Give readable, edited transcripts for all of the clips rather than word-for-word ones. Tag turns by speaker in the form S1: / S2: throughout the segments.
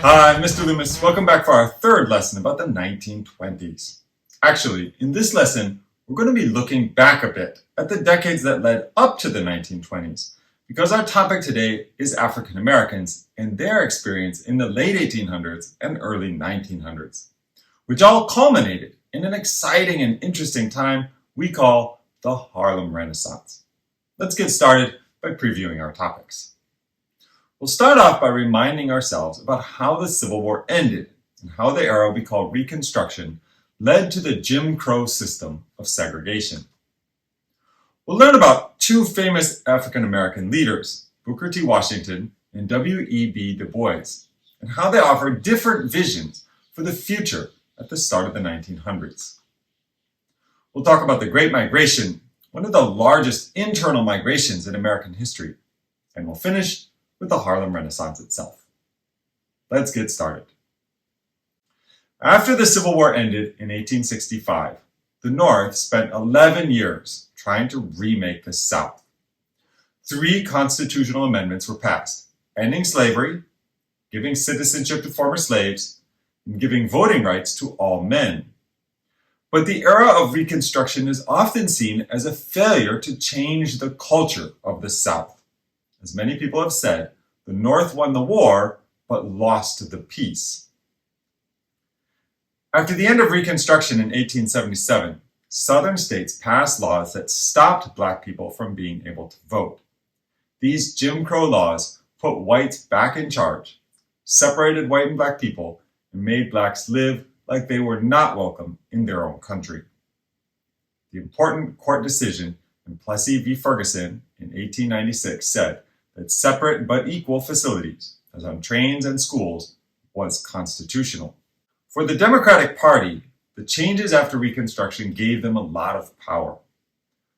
S1: Hi, I'm Mr. Loomis. Welcome back for our third lesson about the 1920s. Actually, in this lesson, we're going to be looking back a bit at the decades that led up to the 1920s, because our topic today is African Americans and their experience in the late 1800s and early 1900s, which all culminated in an exciting and interesting time we call the Harlem Renaissance. Let's get started by previewing our topics. We'll start off by reminding ourselves about how the Civil War ended and how the era we call Reconstruction led to the Jim Crow system of segregation. We'll learn about two famous African American leaders, Booker T. Washington and W.E.B. Du Bois, and how they offered different visions for the future at the start of the 1900s. We'll talk about the Great Migration, one of the largest internal migrations in American history, and we'll finish with the Harlem Renaissance itself. Let's get started. After the Civil War ended in 1865, the North spent 11 years trying to remake the South. 3 constitutional amendments were passed, ending slavery, giving citizenship to former slaves, and giving voting rights to all men. But the era of Reconstruction is often seen as a failure to change the culture of the South. As many people have said, the North won the war, but lost the peace. After the end of Reconstruction in 1877, Southern states passed laws that stopped Black people from being able to vote. These Jim Crow laws put whites back in charge, separated white and Black people, and made Blacks live like they were not welcome in their own country. The important court decision in Plessy v. Ferguson in 1896 said that separate but equal facilities, as on trains and schools, was constitutional. For the Democratic Party, the changes after Reconstruction gave them a lot of power.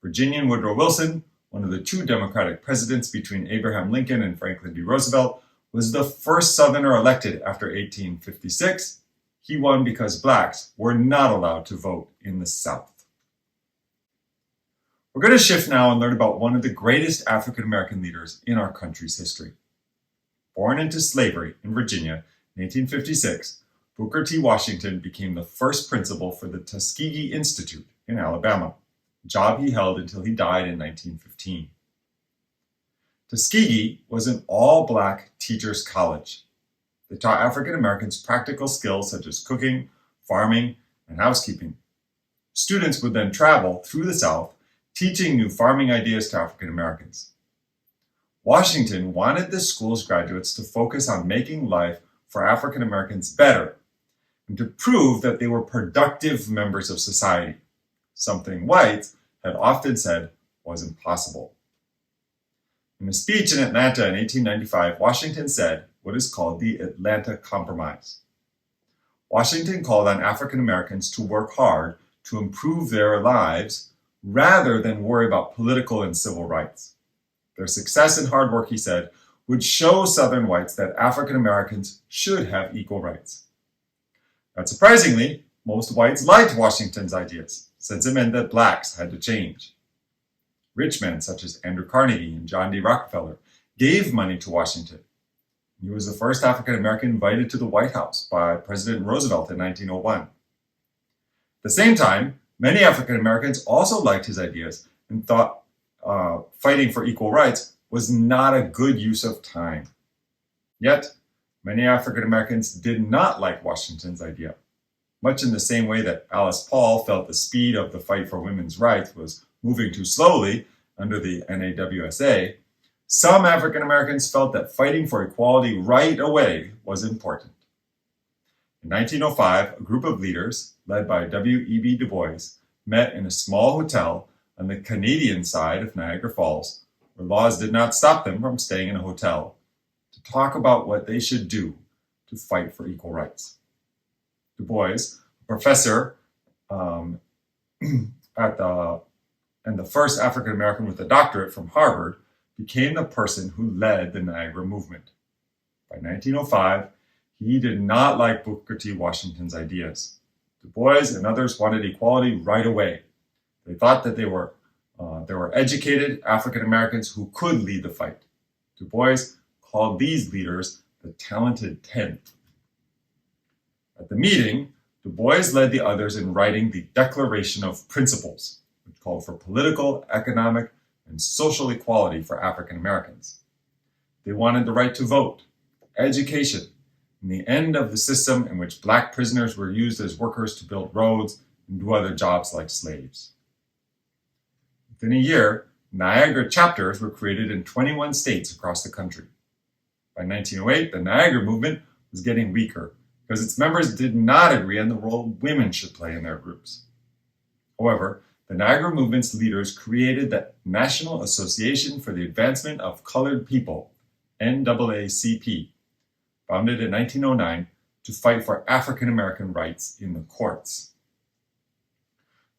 S1: Virginian Woodrow Wilson, one of the 2 Democratic presidents between Abraham Lincoln and Franklin D. Roosevelt, was the first Southerner elected after 1856. He won because Blacks were not allowed to vote in the South. We're going to shift now and learn about one of the greatest African American leaders in our country's history. Born into slavery in Virginia in 1856, Booker T. Washington became the first principal for the Tuskegee Institute in Alabama, a job he held until he died in 1915. Tuskegee was an all-Black teachers' college. They taught African Americans practical skills such as cooking, farming, and housekeeping. Students would then travel through the South, teaching new farming ideas to African Americans. Washington wanted the school's graduates to focus on making life for African Americans better and to prove that they were productive members of society, something whites had often said was impossible. In a speech in Atlanta in 1895, Washington said what is called the Atlanta Compromise. Washington called on African Americans to work hard to improve their lives rather than worry about political and civil rights. Their success and hard work, he said, would show Southern whites that African Americans should have equal rights. Not surprisingly, most whites liked Washington's ideas, since it meant that Blacks had to change. Rich men such as Andrew Carnegie and John D. Rockefeller gave money to Washington. He was the first African American invited to the White House by President Roosevelt in 1901. At the same time, many African Americans also liked his ideas and thought fighting for equal rights was not a good use of time. Yet, many African Americans did not like Washington's idea. Much in the same way that Alice Paul felt the speed of the fight for women's rights was moving too slowly under the NAWSA, some African Americans felt that fighting for equality right away was important. In 1905, a group of leaders, led by W.E.B. Du Bois, met in a small hotel on the Canadian side of Niagara Falls, where laws did not stop them from staying in a hotel, to talk about what they should do to fight for equal rights. Du Bois, a professor and the first African American with a doctorate from Harvard, became the person who led the Niagara movement. By 1905, he did not like Booker T. Washington's ideas. Du Bois and others wanted equality right away. They thought that there were educated African Americans who could lead the fight. Du Bois called these leaders the talented tenth. At the meeting, Du Bois led the others in writing the Declaration of Principles, which called for political, economic, and social equality for African Americans. They wanted the right to vote, education, and the end of the system in which black prisoners were used as workers to build roads and do other jobs like slaves. Within a year, Niagara chapters were created in 21 states across the country. By 1908, the Niagara movement was getting weaker because its members did not agree on the role women should play in their groups. However, the Niagara movement's leaders created the National Association for the Advancement of Colored People, NAACP, founded in 1909 to fight for African American rights in the courts.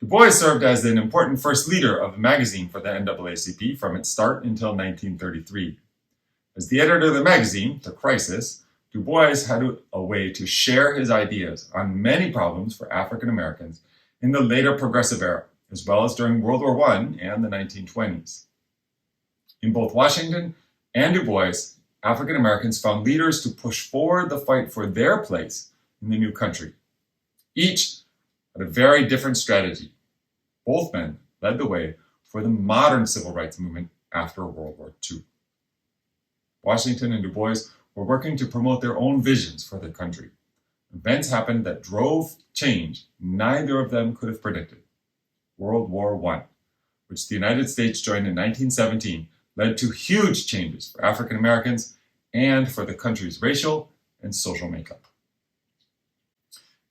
S1: Du Bois served as an important first leader of the magazine for the NAACP from its start until 1933. As the editor of the magazine, The Crisis, Du Bois had a way to share his ideas on many problems for African Americans in the later Progressive Era, as well as during World War I and the 1920s. In both Washington and Du Bois, African Americans found leaders to push forward the fight for their place in the new country. Each had a very different strategy. Both men led the way for the modern civil rights movement after World War II. Washington and Du Bois were working to promote their own visions for the country. Events happened that drove change neither of them could have predicted. World War I, which the United States joined in 1917, led to huge changes for African Americans and for the country's racial and social makeup.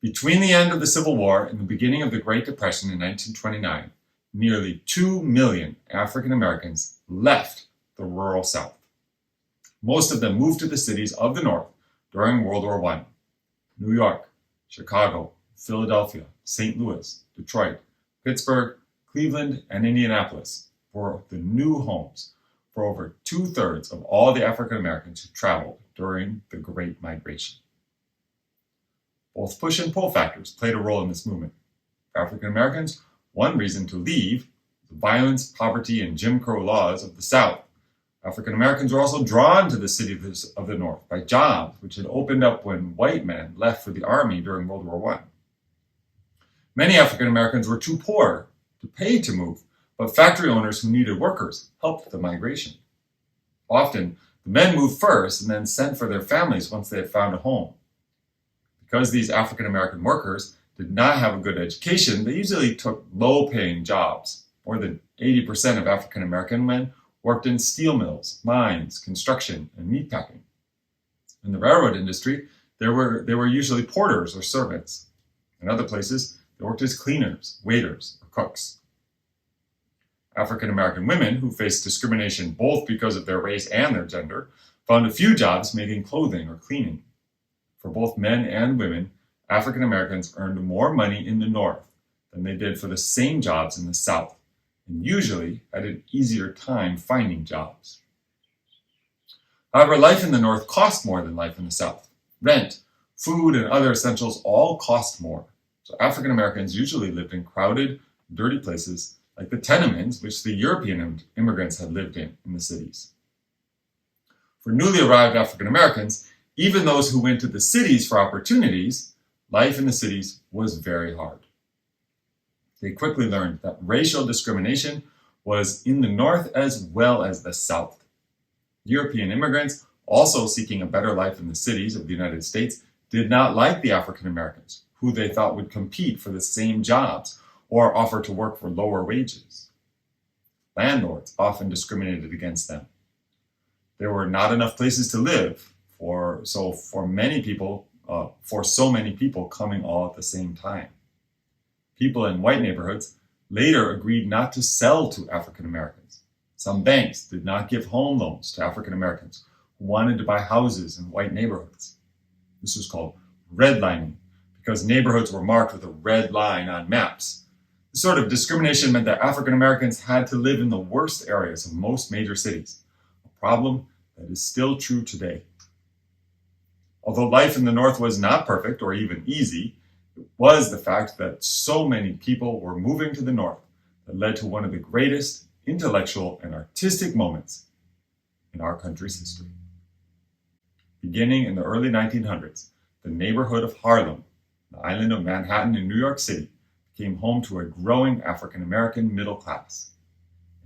S1: Between the end of the Civil War and the beginning of the Great Depression in 1929, nearly 2 million African Americans left the rural South. Most of them moved to the cities of the North during World War I. New York, Chicago, Philadelphia, St. Louis, Detroit, Pittsburgh, Cleveland, and Indianapolis were the new homes for over 2/3 of all the African Americans who traveled during the Great Migration. Both push and pull factors played a role in this movement. For African Americans, one reason to leave the violence, poverty, and Jim Crow laws of the South. African Americans were also drawn to the cities of the North by jobs which had opened up when white men left for the army during World War I. Many African Americans were too poor to pay to move, but factory owners who needed workers helped the migration. Often, the men moved first and then sent for their families once they had found a home. Because these African American workers did not have a good education, they usually took low-paying jobs. More than 80% of African American men worked in steel mills, mines, construction, and meatpacking. In the railroad industry, they were usually porters or servants. In other places, they worked as cleaners, waiters, or cooks. African American women, who faced discrimination both because of their race and their gender, found a few jobs making clothing or cleaning. For both men and women, African Americans earned more money in the North than they did for the same jobs in the South, and usually had an easier time finding jobs. However, life in the North cost more than life in the South. Rent, food, and other essentials all cost more. So African Americans usually lived in crowded, dirty places like the tenements which the European immigrants had lived in the cities. For newly arrived African Americans, even those who went to the cities for opportunities, life in the cities was very hard. They quickly learned that racial discrimination was in the North as well as the South. European immigrants, also seeking a better life in the cities of the United States, did not like the African Americans, who they thought would compete for the same jobs or offer to work for lower wages. Landlords often discriminated against them. There were not enough places to live for so many people coming all at the same time. People in white neighborhoods later agreed not to sell to African Americans. Some banks did not give home loans to African Americans who wanted to buy houses in white neighborhoods. This was called redlining because neighborhoods were marked with a red line on maps. This sort of discrimination meant that African Americans had to live in the worst areas of most major cities, a problem that is still true today. Although life in the North was not perfect or even easy, it was the fact that so many people were moving to the North that led to one of the greatest intellectual and artistic moments in our country's history. Beginning in the early 1900s, the neighborhood of Harlem the island of Manhattan in New York City, became home to a growing African American middle class.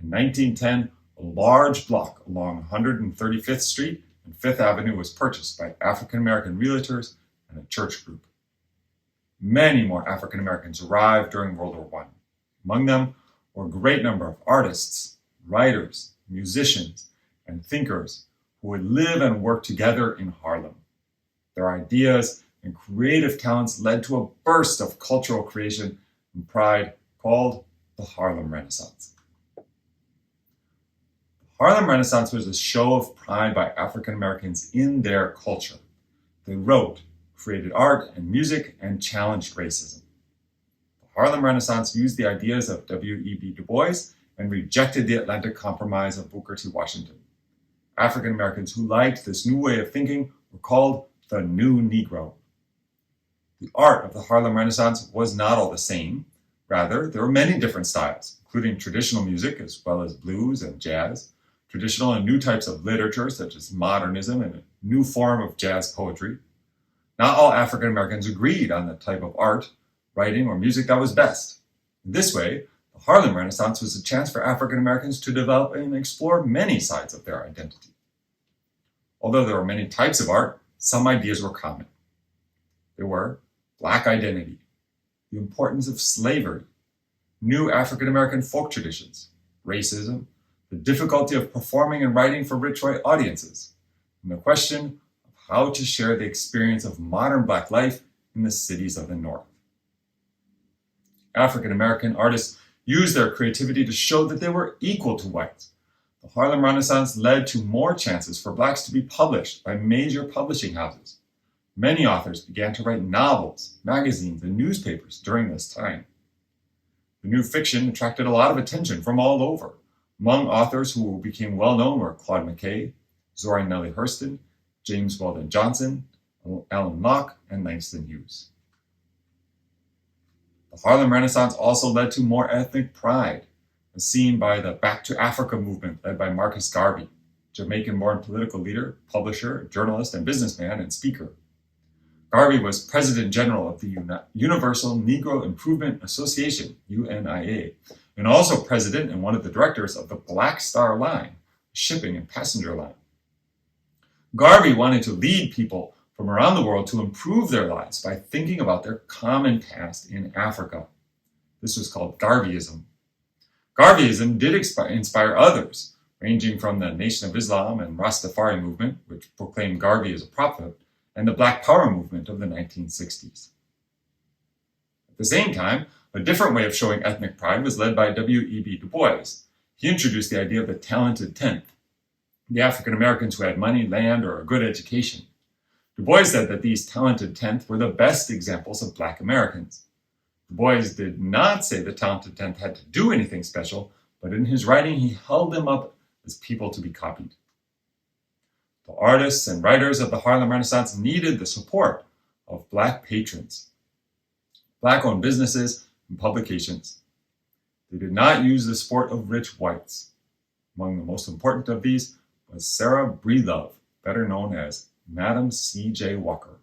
S1: In 1910, a large block along 135th Street and Fifth Avenue was purchased by African American realtors and a church group. Many more African Americans arrived during World War I. Among them were a great number of artists, writers, musicians, and thinkers who would live and work together in Harlem. Their ideas and creative talents led to a burst of cultural creation and pride called the Harlem Renaissance. The Harlem Renaissance was a show of pride by African Americans in their culture. They wrote, created art and music, and challenged racism. The Harlem Renaissance used the ideas of W.E.B. Du Bois and rejected the Atlantic Compromise of Booker T. Washington. African Americans who liked this new way of thinking were called the New Negro. The art of the Harlem Renaissance was not all the same. Rather, there were many different styles, including traditional music as well as blues and jazz, traditional and new types of literature such as modernism and a new form of jazz poetry. Not all African Americans agreed on the type of art, writing, or music that was best. In this way, the Harlem Renaissance was a chance for African Americans to develop and explore many sides of their identity. Although there were many types of art, some ideas were common. They were Black identity, the importance of slavery, new African American folk traditions, racism, the difficulty of performing and writing for rich white audiences, and the question of how to share the experience of modern Black life in the cities of the North. African American artists used their creativity to show that they were equal to whites. The Harlem Renaissance led to more chances for Blacks to be published by major publishing houses. Many authors began to write novels, magazines, and newspapers during this time. The new fiction attracted a lot of attention from all over. Among authors who became well-known were Claude McKay, Zora Neale Hurston, James Weldon Johnson, Alan Locke, and Langston Hughes. The Harlem Renaissance also led to more ethnic pride, as seen by the Back to Africa movement led by Marcus Garvey, Jamaican-born political leader, publisher, journalist, and businessman and speaker. Garvey was President General of the Universal Negro Improvement Association, UNIA, and also president and one of the directors of the Black Star Line, a shipping and passenger line. Garvey wanted to lead people from around the world to improve their lives by thinking about their common past in Africa. This was called Garveyism. Garveyism did inspire others, ranging from the Nation of Islam and Rastafari movement, which proclaimed Garvey as a prophet, and the Black Power movement of the 1960s. At the same time, a different way of showing ethnic pride was led by W.E.B. Du Bois. He introduced the idea of the talented tenth, the African Americans who had money, land, or a good education. Du Bois said that these talented tenth were the best examples of Black Americans. Du Bois did not say the talented tenth had to do anything special, but in his writing he held them up as people to be copied. The artists and writers of the Harlem Renaissance needed the support of Black patrons, Black-owned businesses, and publications. They did not use the support of rich whites. Among the most important of these was Sarah Breedlove, better known as Madam C.J. Walker.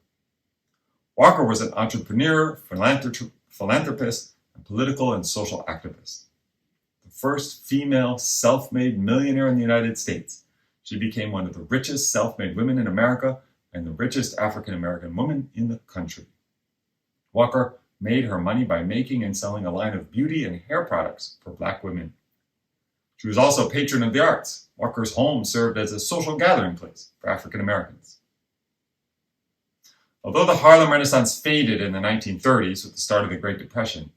S1: Walker was an entrepreneur, philanthropist, and political and social activist. The first female self-made millionaire in the United States, she became one of the richest self-made women in America and the richest African-American woman in the country. Walker made her money by making and selling a line of beauty and hair products for Black women. She was also a patron of the arts. Walker's home served as a social gathering place for African Americans. Although the Harlem Renaissance faded in the 1930s with the start of the Great Depression,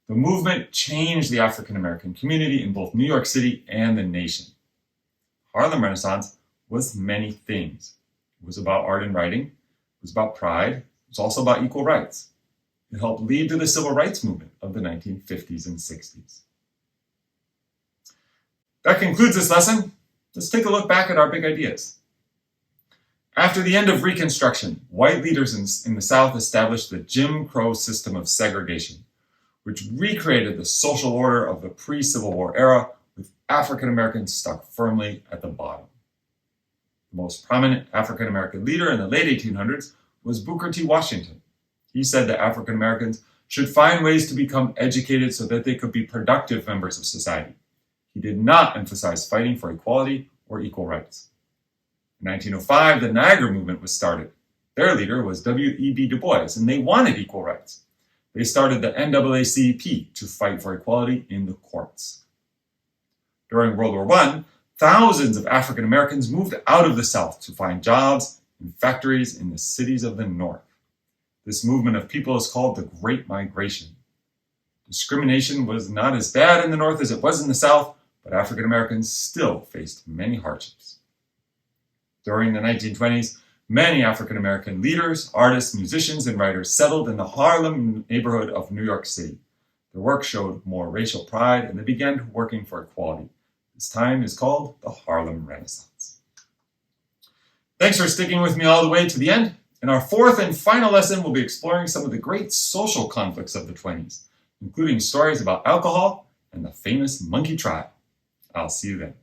S1: the movement changed the African American community in both New York City and the nation. Harlem Renaissance was many things. It was about art and writing. It was about pride. It was also about equal rights. It helped lead to the civil rights movement of the 1950s and 60s. That concludes this lesson. Let's take a look back at our big ideas. After the end of Reconstruction, white leaders in the South established the Jim Crow system of segregation, which recreated the social order of the pre-Civil War era with African Americans stuck firmly at the bottom. The most prominent African American leader in the late 1800s was Booker T. Washington. He said that African Americans should find ways to become educated so that they could be productive members of society. He did not emphasize fighting for equality or equal rights. In 1905, the Niagara Movement was started. Their leader was W.E.B. Du Bois, and they wanted equal rights. They started the NAACP to fight for equality in the courts. During World War I, thousands of African Americans moved out of the South to find jobs in factories in the cities of the North. This movement of people is called the Great Migration. Discrimination was not as bad in the North as it was in the South, but African Americans still faced many hardships. During the 1920s, many African American leaders, artists, musicians, and writers settled in the Harlem neighborhood of New York City. Their work showed more racial pride, and they began working for equality. This time is called the Harlem Renaissance. Thanks for sticking with me all the way to the end. In our fourth and final lesson, we'll be exploring some of the great social conflicts of the 20s, including stories about alcohol and the famous monkey trial. I'll see you then.